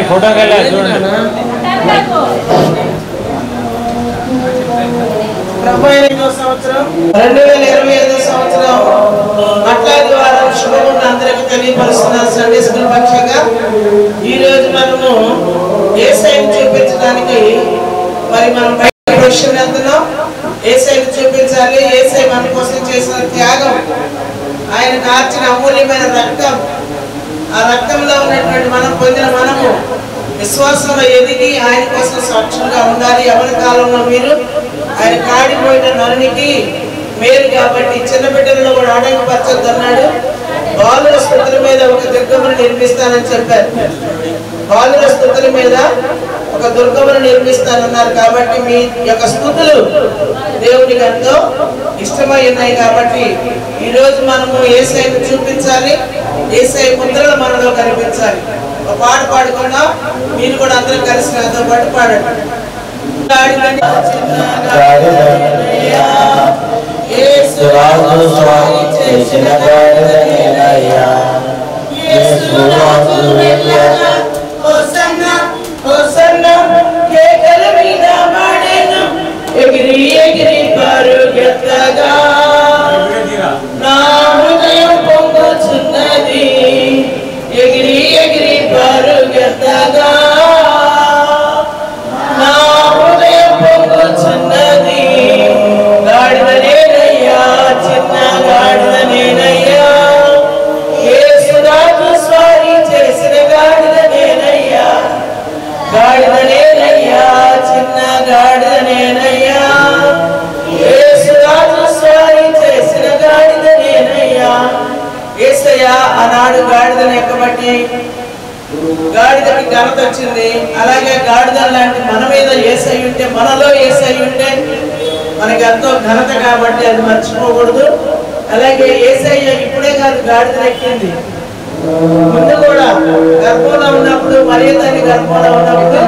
Photo के लिए చూడండి సంవత్సరం 2025 సంవత్సరం అట్లా ద్వారా శుభములు అందరికీ తెలియపరుస్తున్న సండే స్కూల్ పక్షంగా ఈ రోజు మనము యేసయ్యను చూపించడానికి మరి మనం బయట వెళ్తున్నాం. యేసయ్యను చూపించాలి. యేసయ్య మన కోసం చేసిన త్యాగం, ఆయన కార్చిన అమూల్యమైన రక్తం, ఆ రక్తంలో ఉన్నటువంటి మనం పొందిన మనము విశ్వాసంలో ఎదిగి ఆయన కోసం సాక్షులుగా ఉండాలి. ఎవరి కాలంలో మీరు ఆయన కాడిపోయిన నరునికి మేలు కాబట్టి చిన్న బిడ్డలను కూడా ఆటంకపరచొద్దు అన్నాడు. బాలుల స్తుతుల మీద ఒక దుర్గమును నిర్మిస్తానని చెప్పారు. బాలుల స్తుతుల మీద ఒక దుర్గమును నిర్మిస్తానన్నారు. కాబట్టి మీ యొక్క స్తుతులు దేవునికి ఎంతో ఇష్టమై ఉన్నాయి. కాబట్టి ఈరోజు మనము యేసయ్యను చూపించాలి. యేసయ్య ముద్రలు మనలో కనిపించాలి. ఒక పాట పాడుకున్నా మీరు కూడా అందరూ కలిసి నాతో పాటు పాడండి. ఎగిరి ఎగిరి పరుగెత్తగా నా హృదయం పొంగుచున్నది. ఎగిరి ఎగిరి పరుగెత్తగా నా హృదయం పొంగుచున్నది. గాడిద నేనయ్యా, చిన్న గాడిద నేనయ్యా, యేసురాజు స్వారీ చేసిన గాడిద నేనయ్యా. గాడిద నేనయ్యా, చిన్న గాడిద నేనయ్యా, యేసురాజు స్వారీ చేసిన గాడిద నేనయ్యా. యేసయ్య ఆనాడు గాడిదను ఎక్కబట్టి గాడిదకి ఘనత వచ్చింది. అలాగే గాడిద లాంటి మన మీద యేసయ్య ఉంటే, మనలో యేసయ్య ఉంటే మనకి ఎంతో ఘనత. కాబట్టి అది మర్చిపోకూడదు. అలాగే యేసయ్య ఇప్పుడే కాదు గాడిద ఎక్కింది, ముందు కూడా గర్భంలో ఉన్నప్పుడు, మరియ తల్లి గర్భంలో ఉన్నప్పుడు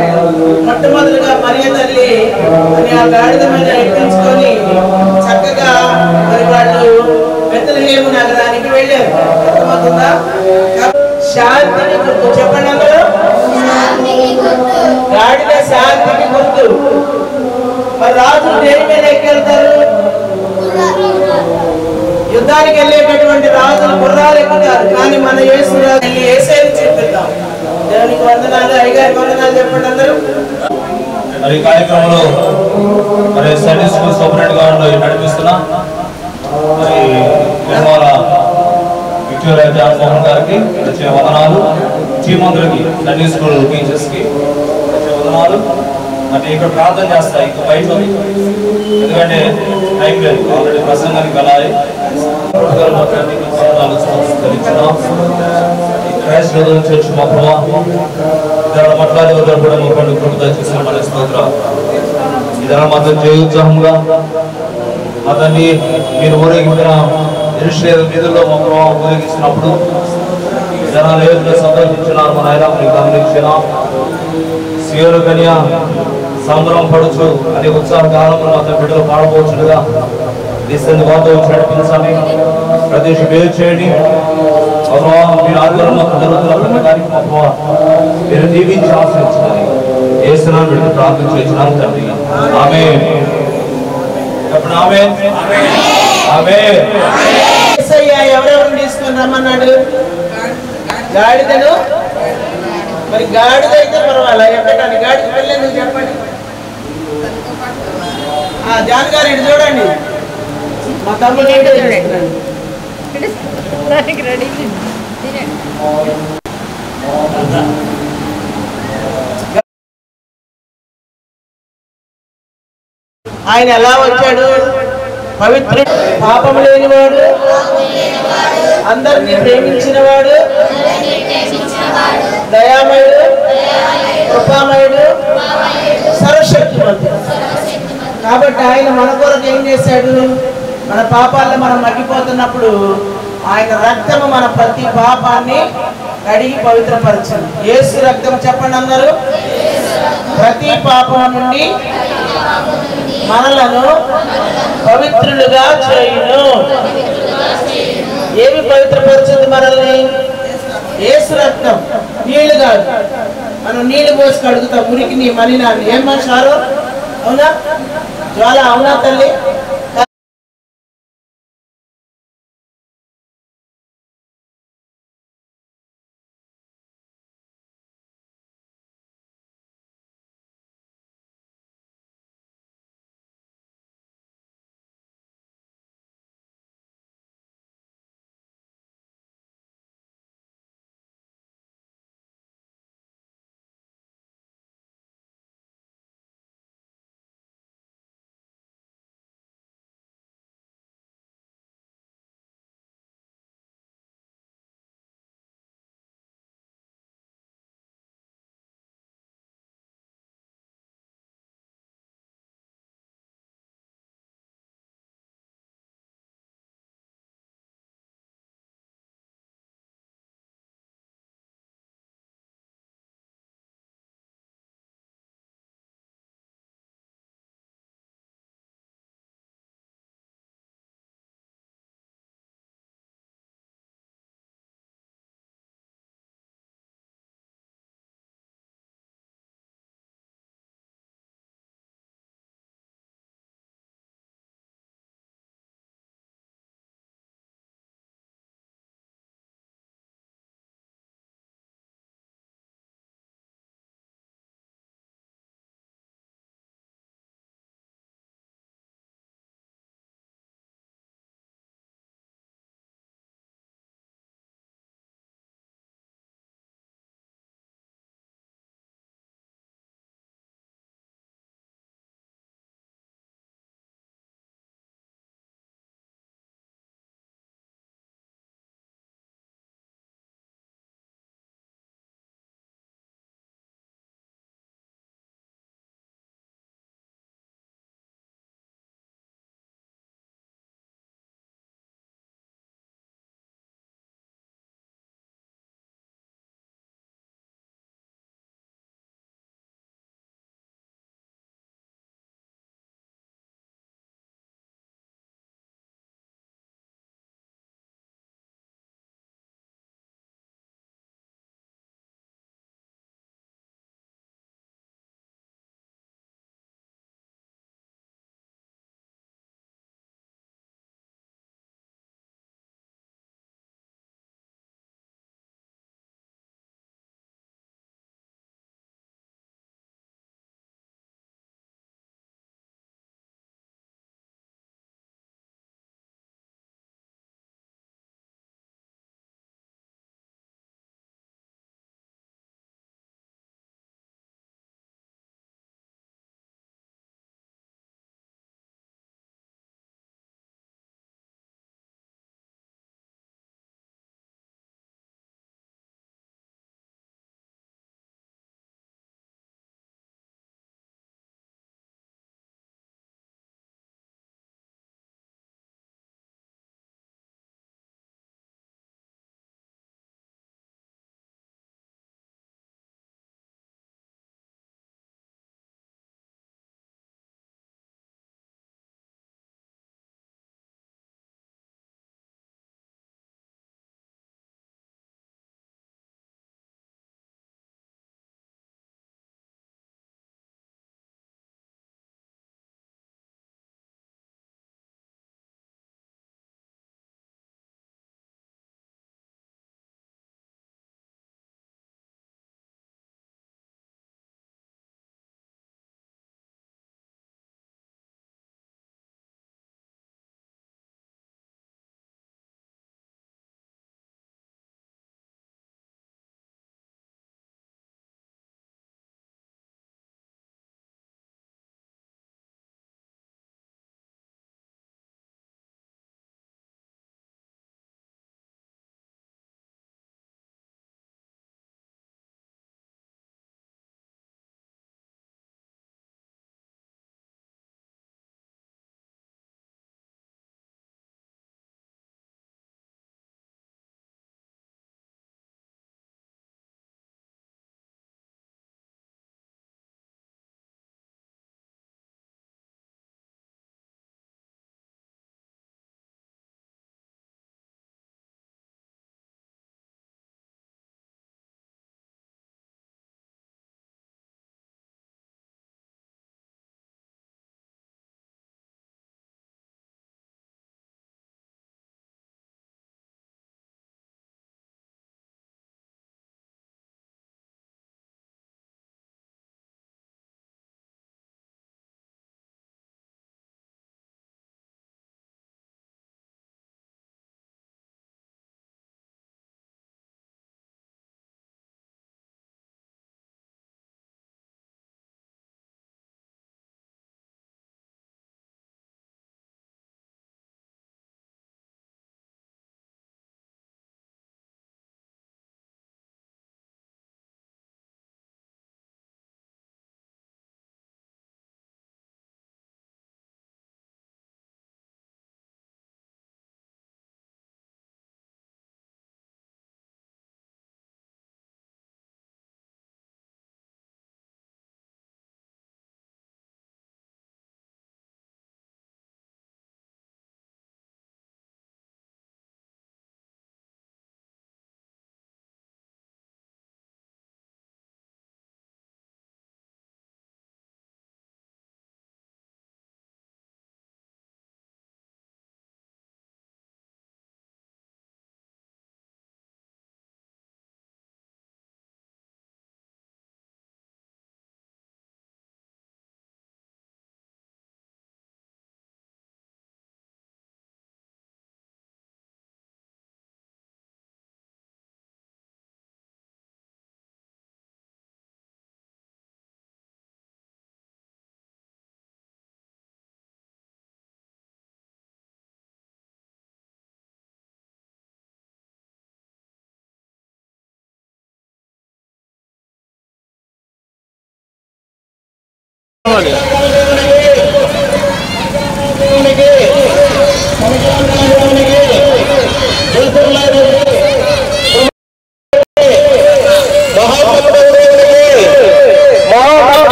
మొట్టమొదటిగా మరియ తల్లి అని ఆ గాడిద మీద ఎక్కించుకొని చక్కగా మరి వాళ్ళు బెత్లెహేము నగరానికి వెళ్ళారు. అర్థమవుతుందా? శాంతిని గుర్తు చెప్పండి అందరూ. గాడిద శాంతికి గుర్తు. మరి రాజులు దేని మీద ఎక్కెళ్తారు? యుద్ధానికి వెళ్ళేటటువంటి రాజులు గుర్రాలు ఎక్కుతారు. కానీ మన యేసయ్యను చూపిద్దాం. దేవునికి వందనాలు. అయ్యగారి వందనాలు చెప్పండి అందరూ. మరి కార్యక్రమంలో మరి సండే స్కూల్ సూపరింటెండెంట్ గారు నడిపిస్తున్నా మరి నిర్మల విక్టోరియా జాన్ మోహన్ గారికి వచ్చే వందనాలు. టీం అందరికి, సండే స్కూల్ టీచర్స్కి వచ్చే వందనాలు. అంటే ఇక్కడ ప్రార్థన చేస్తాయి ఇంకా బయట, ఎందుకంటే టైం లేదు, ఆల్రెడీ ప్రసంగానికి వెళ్ళాలి. క్రైస్ట్ చర్చ్ మా ప్రభా ఇతర మట్లాది వద్ద కూడా మొక్కలు కృప చేసిన మన స్తోత్రం. ఇతర మాత్రం జయోత్సాహంగా అతన్ని మీరు ఊరేగించిన యెరూషలేము వీధుల్లో మా ప్రభా ఊరేగించినప్పుడు జనాలు ఏ విధంగా సంతోషించినారు మన ఆయన మీరు గమనించిన. సియోను కన్య సంబరం పడుచు అనే ఉత్సాహ కాలంలో మాత్రం బిడ్డలు పాడబోచుడుగా నిశ్చంది వాతో నడిపించాలి. ప్రతి వేరు చేయండి. మీరు ఆధ్వర్యంలో జరుగుతున్న ప్రతి కార్యక్రమం మీరు దీవించి ఆశ్రయించాలి. యేసునామమున మీరు ప్రార్థన చేస్తున్నాం తండ్రి. ఆమేన్. చెప్పండి ఆమేన్. ఆమేన్. యేసయ్య ఎవరెవరిని తీసుకొని రమ్మన్నాడు? గాడిదను. మరి గాడిద అయితే పర్వాలా ఎక్కడానికి, గాడిద వెళ్ళేందుకు చెప్పండి. జాన్ గారు ఇటు చూడండి. మా తమ్ముడు ఆయన ఎలా వచ్చాడు? పవిత్ర, పాపం లేనివాడు, అందరినీ ప్రేమించినవాడు, దయామయుడు, కృపామయుడు, సర్వశక్తిమంతుడు. కాబట్టి ఆయన మన కొరకు ఏం చేశాడు? మన పాపాలను మనం మగ్గిపోతున్నప్పుడు ఆయన రక్తము మన ప్రతి పాపాన్ని కడిగి పవిత్రపరిచింది. యేసు రక్తం చెప్పండి అందరూ. ప్రతి పాపం నుండి మనలను పవిత్రులుగా చేయును. ఏమి పవిత్రపరుచుంది మనల్ని? యేసు రక్తం. నీళ్లు కాదు, మనం నీళ్లు పోసి కడుగుతాం మురికిని మలినాన్ని. ఏమన్నా షారో? అవునా జ్వాల? అవునా తల్లి?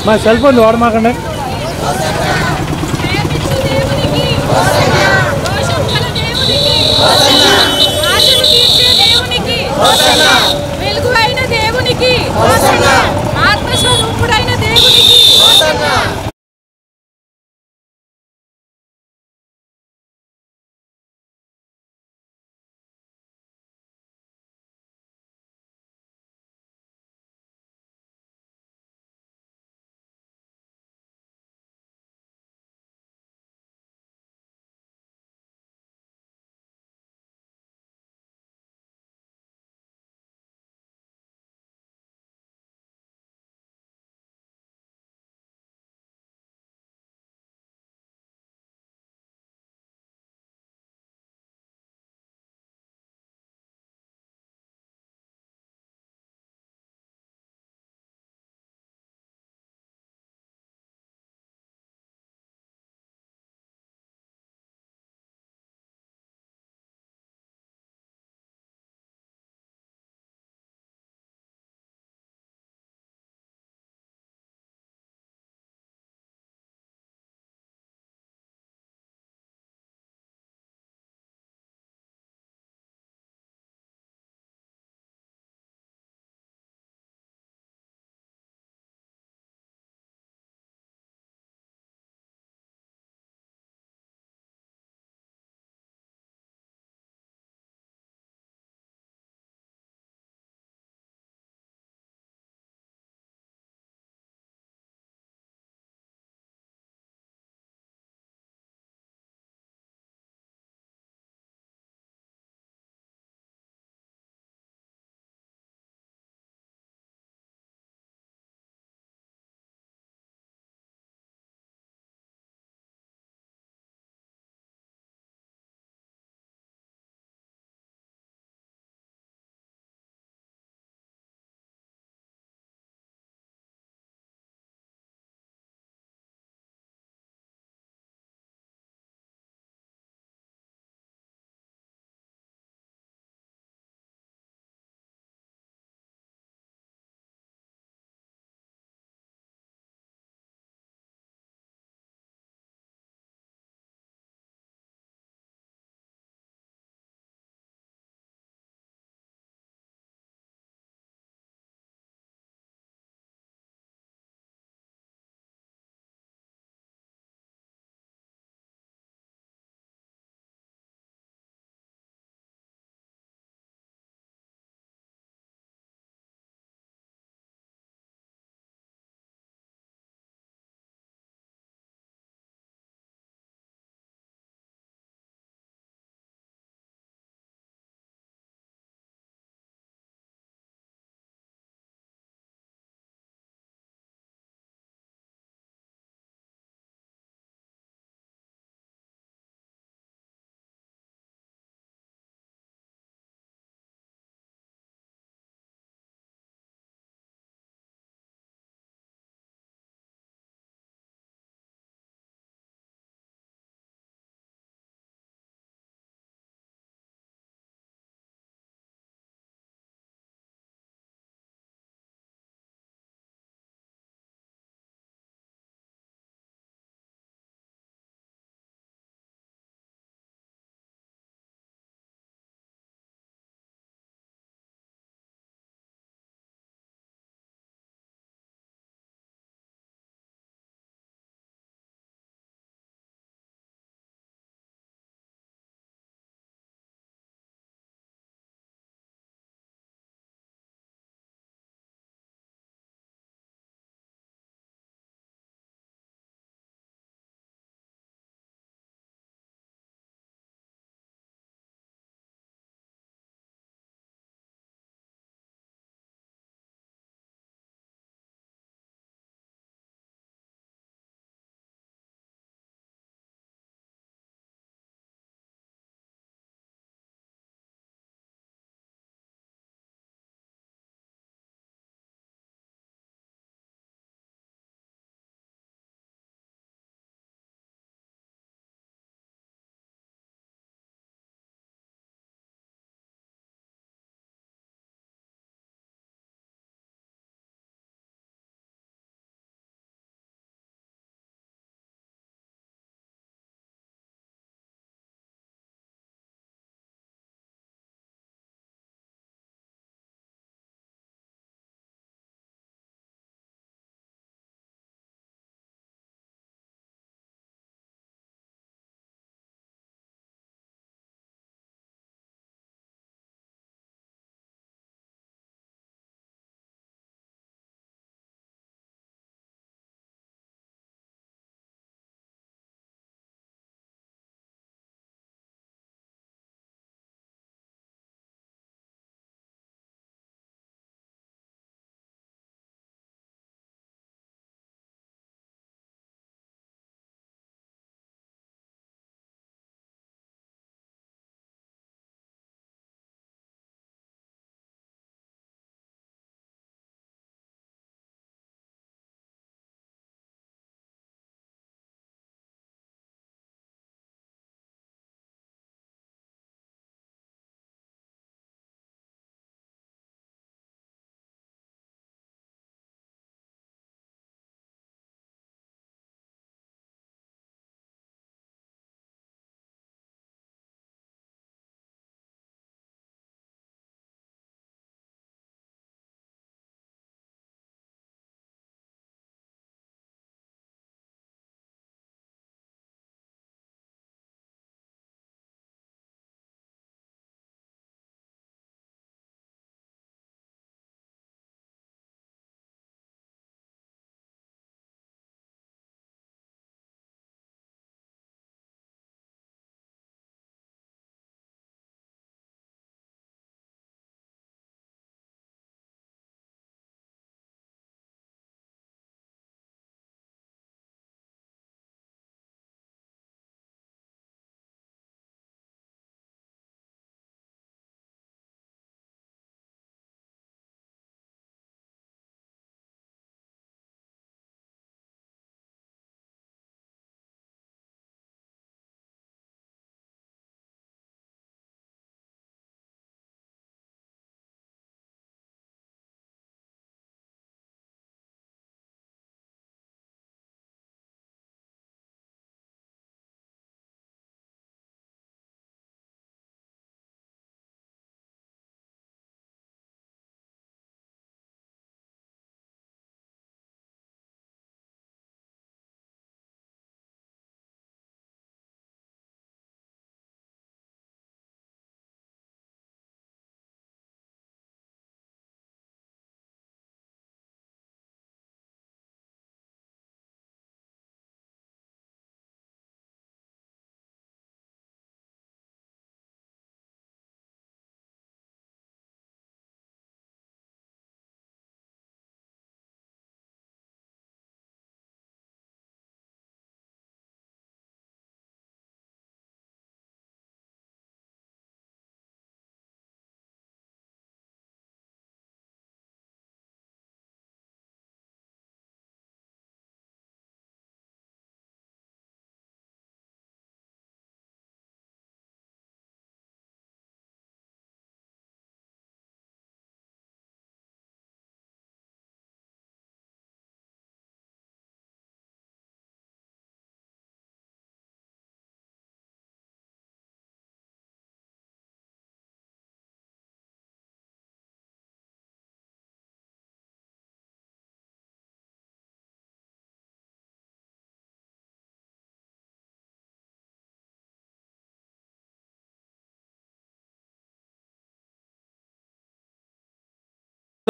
మా సెల్ ఫోన్ వాడమాకండి. వెలుగువైన దేవునికి, ఆత్మస్వరూపుడైన దేవునికి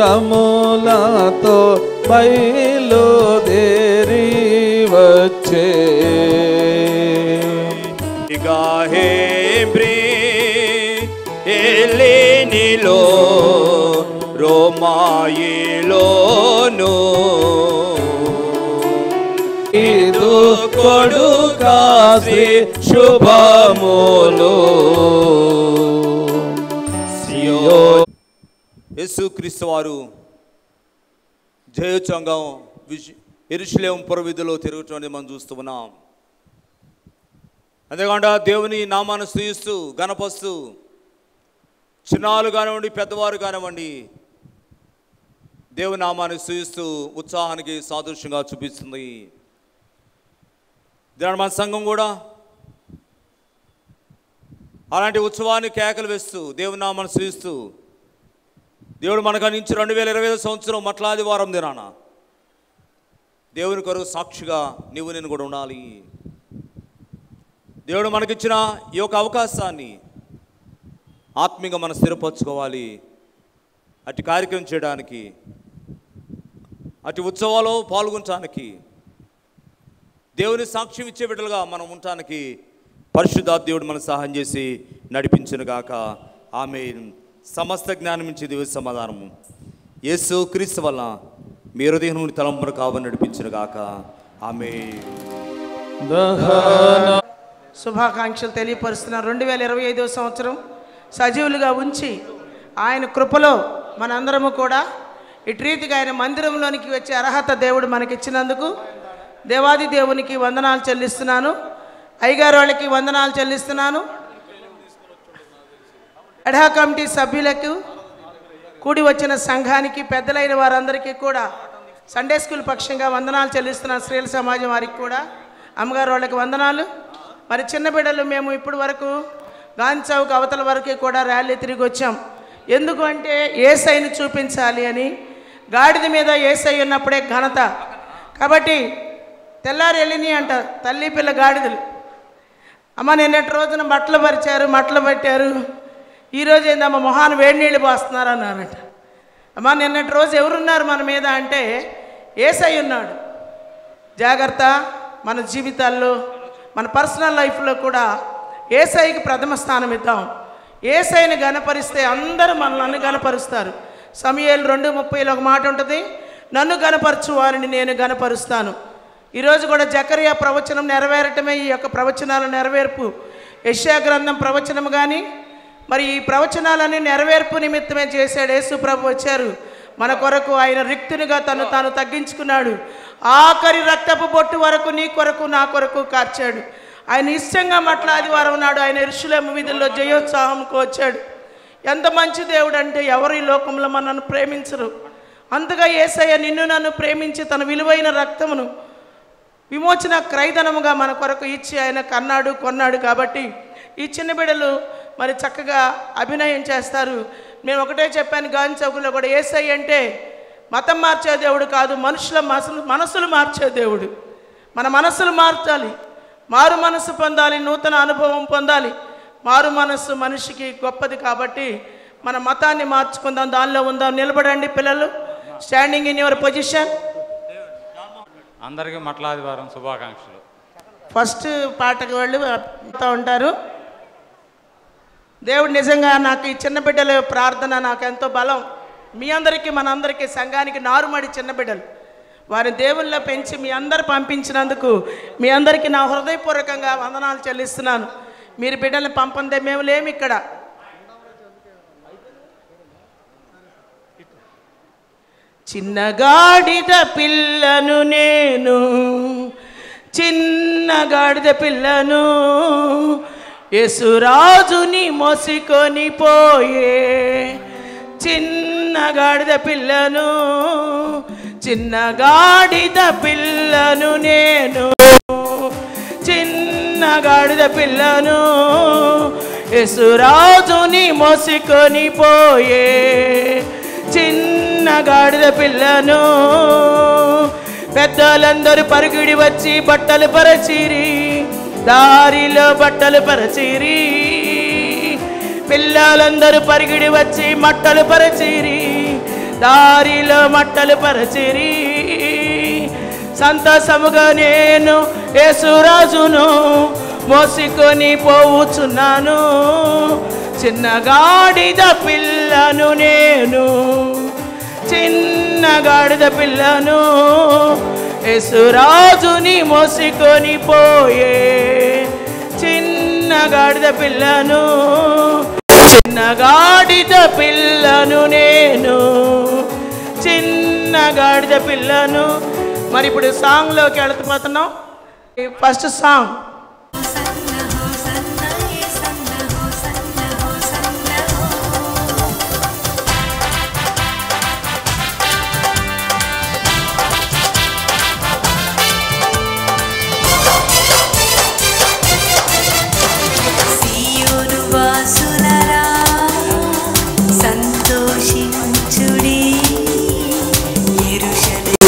రములతో బయలుదేరి వచ్చే ఎలేనిలో రోమాయిలోను ఇది కొడుకాసి శుభములు యేసుక్రీస్తు వారు జయోత్సంగం యెరూషలేము పురవీధిలో తిరుగుతుంది మనం చూస్తూ ఉన్నాం. అంతేకాకుండా దేవుని నామాన్ని స్తుతిస్తూ గణపరుస్తూ చిన్నాలు కానివ్వండి పెద్దవారు కానివ్వండి దేవుని నామాన్ని స్తుతిస్తూ ఉత్సాహానికి సాదృశ్యంగా చూపిస్తుంది. దేవుని మన సంఘం కూడా అలాంటి ఉత్సవాన్ని కేకలు వేస్తూ దేవుని నామాన్ని స్తుతిస్తూ దేవుడు మనకు అందించి 2025 సంవత్సరం మట్లాది వారం దినాన దేవుని కొరకు సాక్షిగా నీవు నేను కూడా ఉండాలి. దేవుడు మనకిచ్చిన ఈ యొక్క అవకాశాన్ని ఆత్మీయంగా మనం స్థిరపరచుకోవాలి. అటు కార్యక్రమం చేయడానికి అటు ఉత్సవాల్లో పాల్గొనడానికి దేవుని సాక్ష్యం ఇచ్చే బిడ్డలుగా మనం ఉండటానికి పరిశుద్ధాత్మ దేవుడు మనకు సహాయం చేసి నడిపించునుగాక. ఆమేన్. సమస్త జ్ఞానం నుంచి దేవుని సమాధానము యేసు క్రీస్తు వల్ల మీ హృదయం నుండి తలంపును కావని నడిపించునుగాక. ఆమేన్. శుభాకాంక్షలు తెలియపరుస్తున్నారు. 2025 సంవత్సరం సజీవులుగా ఉంచి ఆయన కృపలో మనందరము కూడా ఇటు రీతిగా ఆయన మందిరంలోనికి వచ్చే అర్హత దేవుడు మనకిచ్చినందుకు దేవాది దేవునికి వందనాలు చెల్లిస్తున్నాను. అయ్యగారు వాళ్ళకి వందనాలు చెల్లిస్తున్నాను. ఎడా కమిటీ సభ్యులకు, కూడి వచ్చిన సంఘానికి, పెద్దలైన వారందరికీ కూడా సండే స్కూల్ పక్షంగా వందనాలు చెల్లిస్తున్నాను. స్త్రీల సమాజం వారికి కూడా అమ్మగారు వాళ్ళకి వందనాలు. మరి చిన్న బిడ్డలు మేము ఇప్పటి వరకు గాంధీ చౌక్ అవతల వరకు కూడా ర్యాలీ తిరిగి వచ్చాం. ఎందుకు అంటే యేసయ్యను చూపించాలి అని. గాడిద మీద యేసయ్య ఉన్నప్పుడే ఘనత. కాబట్టి తెల్లారి వెళ్ళినాయి అంట తల్లి పిల్ల గాడిదలు. అమ్మ నిన్నటి రోజున బట్టలు పరిచారు, మట్టలు పట్టారు, ఈరోజు ఏందమ్మ మొహాన్ని వేడి నీళ్ళు పోస్తున్నారు అన్నారట. అమ్మ నిన్నటి రోజు ఎవరున్నారు మన మీద అంటే యేసయ్య ఉన్నాడు. జాగ్రత్త. మన జీవితాల్లో మన పర్సనల్ లైఫ్లో కూడా యేసయ్యకి ప్రథమ స్థానం ఇద్దాం. యేసయ్యని గణపరిస్తే అందరూ మనల్ని గణపరుస్తారు. సమూయేలు 2:30 ఒక మాట ఉంటుంది, నన్ను గణపరచు వారిని నేను గణపరుస్తాను. ఈరోజు కూడా జకరియా ప్రవచనం నెరవేరటమే ఈ యొక్క ప్రవచనాల నెరవేర్పు. యెషయా గ్రంథం ప్రవచనం కానీ మరి ఈ ప్రవచనాలన్నీ నెరవేర్పు నిమిత్తమే చేశాడు. యేసు ప్రభు వచ్చారు మన కొరకు. ఆయన రిక్తునిగా తను తాను తగ్గించుకున్నాడు. ఆఖరి రక్తపు బొట్టు వరకు నీ కొరకు నా కొరకు కార్చాడు. ఆయన ఇష్టంగా మట్లాది వారం నాడు ఆయన యెరూషలేము వీధుల్లో జయోత్సాహంకు వచ్చాడు. ఎంత మంచి దేవుడు అంటే ఎవరు ఈ లోకంలో మనల్ని ప్రేమించరు. అంతగా యేసయ్య నిన్ను నన్ను ప్రేమించి తన విలువైన రక్తమును విమోచన క్రయధనముగా మన కొరకు ఇచ్చి ఆయన కన్నాడు, కొన్నాడు. కాబట్టి ఈ చిన్న బిడ్డలు మరి చక్కగా అభినయం చేస్తారు. నేను ఒకటే చెప్పాను గాంధీ చౌకులో కూడా, యేసయ్య అంటే మతం మార్చే దేవుడు కాదు, మనుషుల మనసులు మార్చే దేవుడు. మన మనసులు మార్చాలి, మారు మనసు పొందాలి, నూతన అనుభవం పొందాలి. మారు మనస్సు మనిషికి గొప్పది. కాబట్టి మన మతాన్ని మార్చుకుందాం, దానిలో ఉందాం. నిలబడండి పిల్లలు, స్టాండింగ్ ఇన్ యువర్ పొజిషన్. అందరికీ మట్లాది వారం శుభాకాంక్షలు. ఫస్ట్ పాటకు వాళ్ళు ఉంటారు. దేవుడు నిజంగా నాకు ఈ చిన్న బిడ్డల ప్రార్థన నాకు ఎంతో బలం. మీ అందరికీ మనందరికీ సంఘానికి నారుమడి చిన్న బిడ్డలు వారిని దేవుళ్ళ పెంచి మీ అందరు పంపించినందుకు మీ అందరికీ నా హృదయపూర్వకంగా వందనాలు చెల్లిస్తున్నాను. మీరు బిడ్డల్ని పంపందే మేము లేము ఇక్కడ. చిన్నగాడిద పిల్లను నేను, చిన్నగాడిద పిల్లను యేసురాజుని మోసుకొని పోయే చిన్నగాడిద పిల్లను, చిన్నగాడిద పిల్లను నేను, చిన్నగాడిద పిల్లను యేసురాజుని మోసుకొని పోయే చిన్నగాడిద పిల్లను. పెద్దలందరూ పరుగుడి వచ్చి బట్టలు పరచిరి, దారిలో బట్టలు పరచిరి. పిల్లలందరూ పరిగిడి వచ్చి మట్టలు పరచిరి, దారిలో మట్టలు పరచిరి. సంతోషముగా నేను యేసురాజును మోసుకొని పోవుచున్నాను. చిన్న గాడిద పిల్లను నేను, చిన్న గాడిద పిల్లను యేసురాజుని మోసుకొని పోయే. చిన్న గాడిద పిల్లను, చిన్న గాడిద పిల్లను నేను, చిన్న గాడిద పిల్లను. మరి ఇప్పుడు సాంగ్లోకి వెళుతుపోతున్నాం. ఫస్ట్ సాంగ్ సంతోషించుడి యెరూషలేము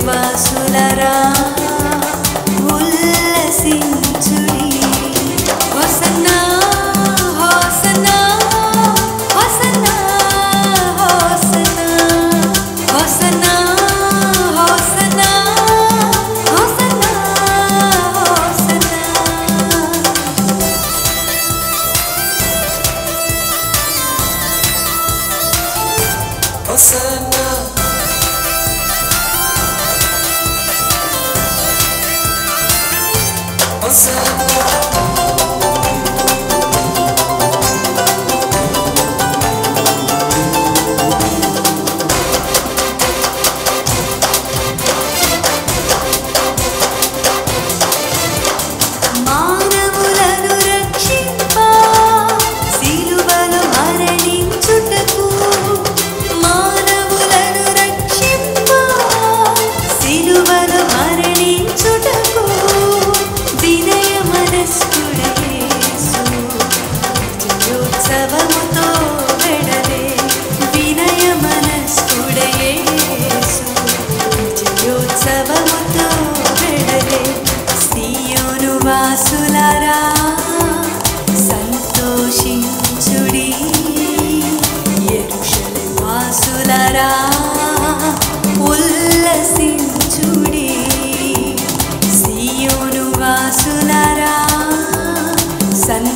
వాసులారా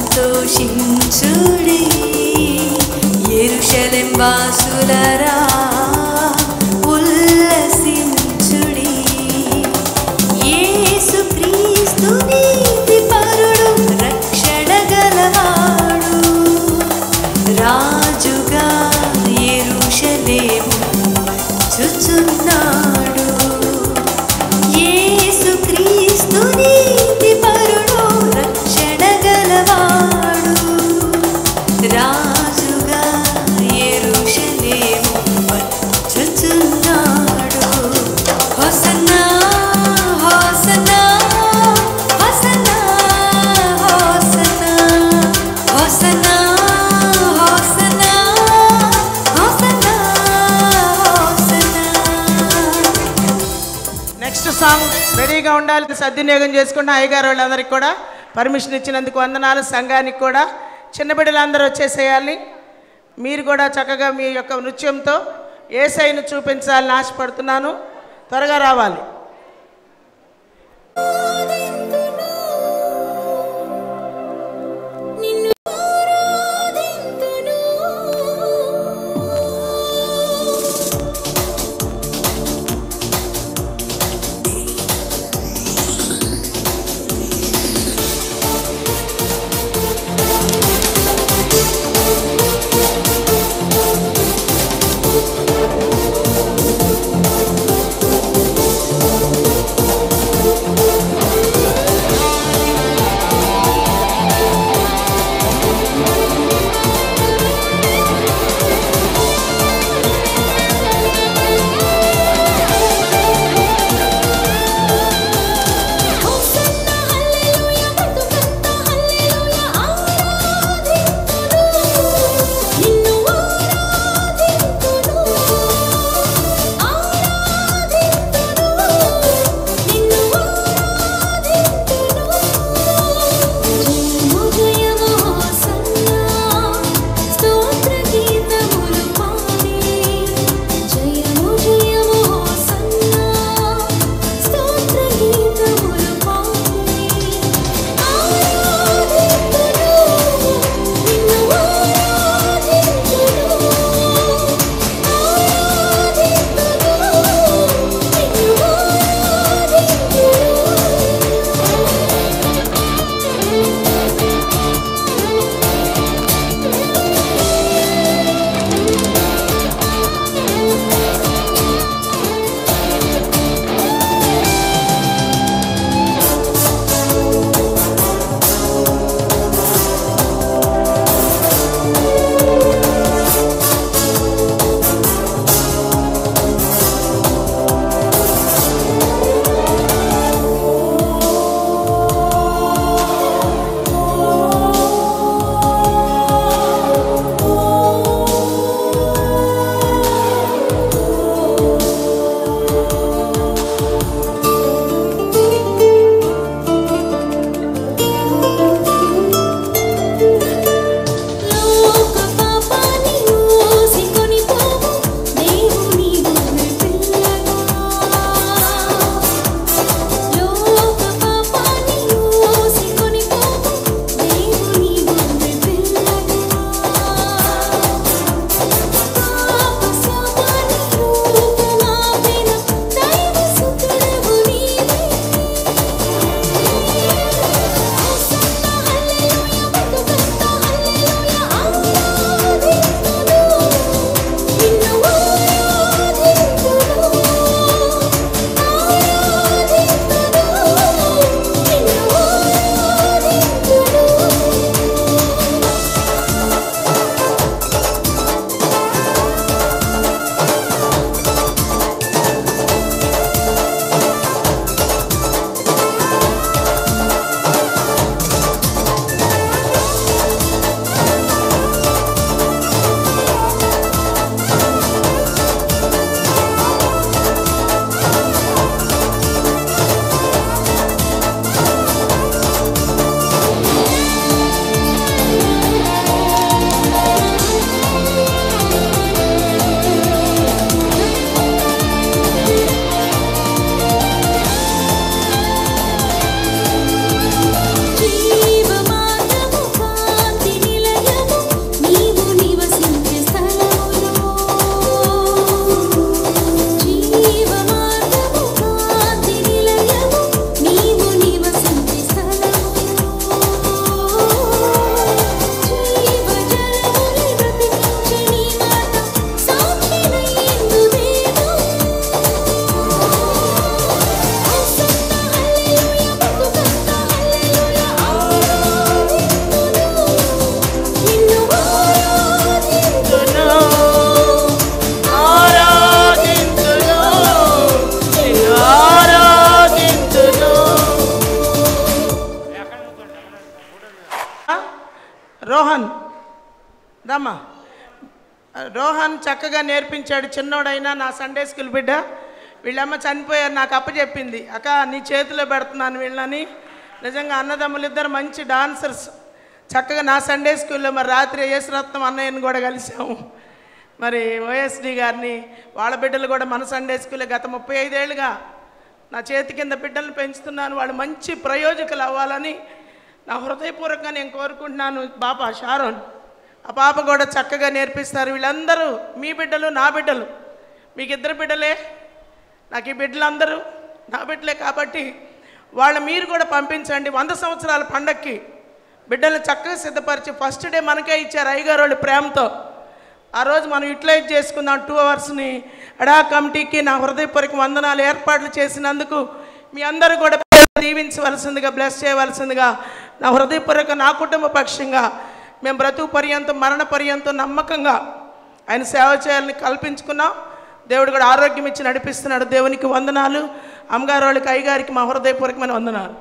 సంతోషించుడి యెరూషలేం వాసులారా ఉల్లసించుడి యేసు క్రీస్తు నీతిపరుడు రక్షణ గలవాడు రాజుగా యెరూషలేము వచ్చుచున్నాడు యేసు క్రీస్తు నీతిపరుడు రక్షణ గలవాడు రాజుగా యెరూషలేము వచ్చుచున్నాడు హోసన్నా హోసన్నా హోసన్నా హోసన్నా హోసన్నా హోసన్నా హోసన్నా హోసన్నా. నెక్స్ట్ సాంగ్ రెడీగా ఉండాలి. సద్వినియోగం చేసుకున్న అయ్యగారు వాళ్ళందరికీ కూడా పర్మిషన్ ఇచ్చినందుకు వందనాలు. సంఘానికి కూడా చిన్న బిడ్డలందరూ వచ్చేసేయాలి. మీరు కూడా చక్కగా మీ యొక్క నృత్యంతో యేసయ్యను చూపించాలని ఆశపడుతున్నాను. త్వరగా రావాలి. Oh జాన్ చక్కగా నేర్పించాడు. చిన్నోడైనా నా సండే స్కూల్ బిడ్డ. వీళ్ళమ్మ చనిపోయారు, నాకు అప్పచెప్పింది, అక్క నీ చేతిలో పెడుతున్నాను వీళ్ళని. నిజంగా అన్నదమ్ములు ఇద్దరు మంచి డాన్సర్స్. చక్కగా నా సండే స్కూల్లో మరి రాత్రి యేసురత్నం అన్నయ్యని కూడా కలిసాము. మరి ఓఎస్డి గారిని, వాళ్ళ బిడ్డలు కూడా మన సండే స్కూల్లో గత 35 ఏళ్ళుగా నా చేతి కింద బిడ్డలను పెంచుతున్నాను. వాళ్ళు మంచి ప్రయోజకులు అవ్వాలని నా హృదయపూర్వకంగా నేను కోరుకుంటున్నాను. పాప షారోన్, ఆ పాప కూడా చక్కగా నేర్పిస్తారు. వీళ్ళందరూ మీ బిడ్డలు, నా బిడ్డలు. మీకు 2 బిడ్డలే, నాకు ఈ బిడ్డలందరూ నా బిడ్డలే. కాబట్టి వాళ్ళు మీరు కూడా పంపించండి. 100 సంవత్సరాల పండక్కి బిడ్డలను చక్కగా సిద్ధపరిచి ఫస్ట్ డే మనకే ఇచ్చారు అయ్యగారు వాళ్ళు ప్రేమతో. ఆ రోజు మనం యూటిలైజ్ చేసుకుందాం 2 అవర్స్ని. అడా కమిటీకి నా హృదయపూర్వక వందనాలు. ఏర్పాట్లు చేసినందుకు మీ అందరూ కూడా దీవించవలసిందిగా, బ్లెస్ చేయవలసిందిగా నా హృదయపూర్వక, నా కుటుంబ పక్షంగా మేము బ్రతుకు పర్యంతం, మరణ పర్యంతం నమ్మకంగా ఆయన సేవ చేయాలని కల్పించుకున్నాం. దేవుడు కూడా ఆరోగ్యం ఇచ్చి నడిపిస్తున్నాడు. దేవునికి వందనాలు. అమ్మగారు వాళ్ళకి, అయ్యగారికి మా హృదయపూర్వకమైన వందనాలు.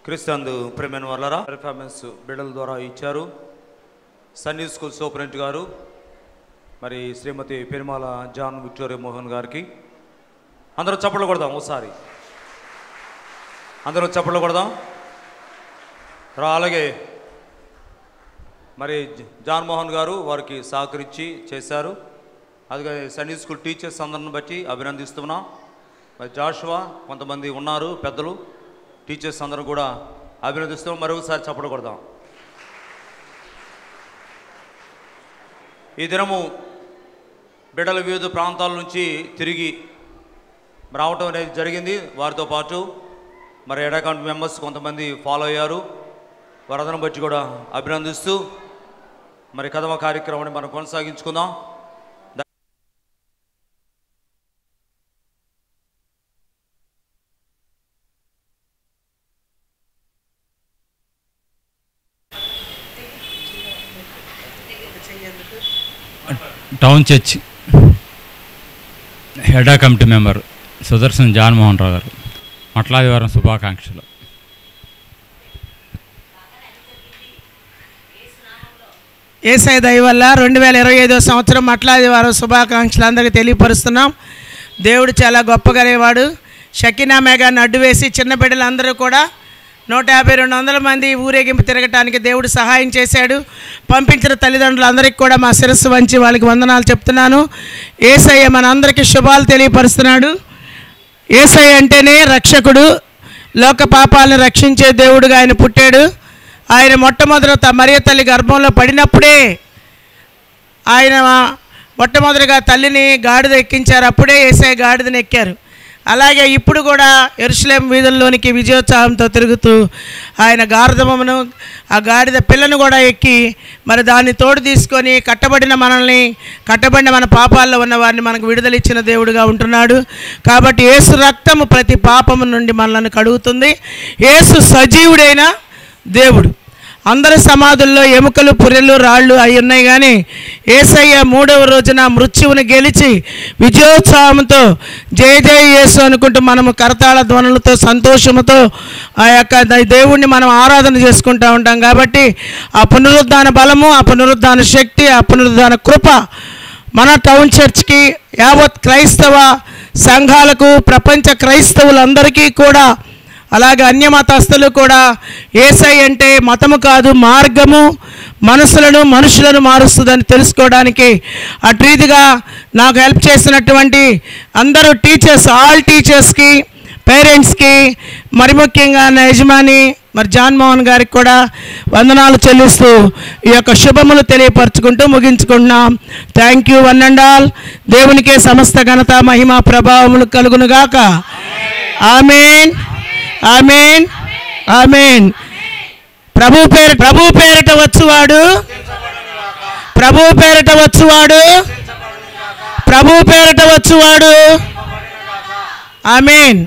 క్రిస్తందు ప్రేమైన వాళ్ళరా, పెర్ఫార్మెన్స్ బిడ్డల ద్వారా ఇచ్చారు. సన్నీ స్కూల్ సూపరింటెండెంట్ గారు, మరి శ్రీమతి పెరుమాల జాన్ విక్టోరియా మోహన్ గారికి అందరూ చప్పట్లు కొడదాం. ఒకసారి అందరూ చప్పట్లు కొడదాం. అలాగే మరి జాన్ మోహన్ గారు వారికి సహకరించి చేశారు. అలాగే సన్నీ స్కూల్ టీచర్స్ అందరిని బట్టి అభినందిస్తున్నాం. మరి జాషువా, కొంతమంది ఉన్నారు పెద్దలు, టీచర్స్ అందరూ కూడా అభినందిస్తున్నాం. మరొకసారి చప్పట్లు కొడదాం. ఈ దినము బిడ్డల వివిధ ప్రాంతాల నుంచి తిరిగి రావటం అనేది జరిగింది. వారితో పాటు మరి ఎడా కమిటీ మెంబర్స్ కొంతమంది ఫాలో అయ్యారు. వారందరం బట్టి కూడా అభినందిస్తూ మరి కథమ కార్యక్రమాన్ని మనం కొనసాగించుకుందాం. టౌన్ చర్చ్ హెడా కమిటీ మెంబర్ సుదర్శన్ జాన్మోహన్ రావు గారు మట్లాదివారం శుభాకాంక్షలు. యేసయ్య దయ వల్ల 2025 సంవత్సరం మట్లాదివారం శుభాకాంక్షలు అందరికీ తెలియపరుస్తున్నాం. దేవుడు చాలా గొప్పగలేవాడు. షకీనా మేఘాన్ని అడ్డు వేసి చిన్న బిడ్డలందరూ కూడా 150-200 మంది ఊరేగింపు తిరగటానికి దేవుడు సహాయం చేశాడు. పంపించిన తల్లిదండ్రులందరికీ కూడా మా శిరస్సు వంచి వాళ్ళకి వందనాలు చెప్తున్నాను. యేసయ్య మన అందరికీ శుభాలు తెలియపరుస్తున్నాడు. యేసయ్య అంటేనే రక్షకుడు, లోక పాపాలను రక్షించే దేవుడుగా ఆయన పుట్టాడు. ఆయన మొట్టమొదట మరియ తల్లి గర్భంలో పడినప్పుడే ఆయన మొట్టమొదటిగా తల్లిని గాడిద ఎక్కించారు. అప్పుడే యేసయ్య గాడిదని ఎక్కారు. అలాగే ఇప్పుడు కూడా యెరూషలేము వీధుల్లోనికి విజయోత్సాహంతో తిరుగుతూ ఆయన గార్ధమును, ఆ గాడిద పిల్లను కూడా ఎక్కి మరి దాన్ని తోడు తీసుకొని కట్టబడిన మన పాపాల్లో ఉన్న వారిని మనకు విడుదలిచ్చిన దేవుడుగా ఉంటున్నాడు. కాబట్టి యేసు రక్తము ప్రతి పాపము నుండి మనల్ని కడుగుతుంది. యేసు సజీవుడైన దేవుడు. అందరి సమాధుల్లో ఎముకలు, పుర్రెలు, రాళ్ళు అవి ఉన్నాయి. కానీ యేసయ్య 3వ రోజున మృత్యువుని గెలిచి విజయోత్సాహంతో జయ జయ యేసు అనుకుంటూ మనము కరతాళ ధ్వనులతో సంతోషంతో ఆ యొక్క దేవుణ్ణి మనం ఆరాధన చేసుకుంటూ ఉంటాం. కాబట్టి ఆ పునరుద్ధాన బలము, ఆ పునరుద్ధాన శక్తి, ఆ పునరుద్ధాన కృప మన టౌన్ చర్చ్కి, యావత్ క్రైస్తవ సంఘాలకు, ప్రపంచ క్రైస్తవులందరికీ కూడా, అలాగే అన్యమతస్థులు కూడా యేసయ్య అంటే మతము కాదు, మార్గము, మనుషులను మారుస్తుందని తెలుసుకోవడానికి అటు రీతిగా నాకు హెల్ప్ చేసినటువంటి అందరూ టీచర్స్, ఆల్ టీచర్స్కి, పేరెంట్స్కి, మరి ముఖ్యంగా నా యజమాని మరి జాన్మోహన్ గారికి కూడా వందనాలు చెల్లిస్తూ ఈ యొక్క శుభములు తెలియపరచుకుంటూ ముగించుకుంటున్నాం. Thank you one and all. దేవునికే సమస్త ఘనత, మహిమ, ప్రభావములు కలుగునుగాక. ఆమేన్, ఆమేన్, ఆమేన్. ప్రభు పేరిట వచ్చువాడు, ప్రభు పేరిట వచ్చువాడు, ప్రభు పేరిట వచ్చువాడు. ఆమేన్.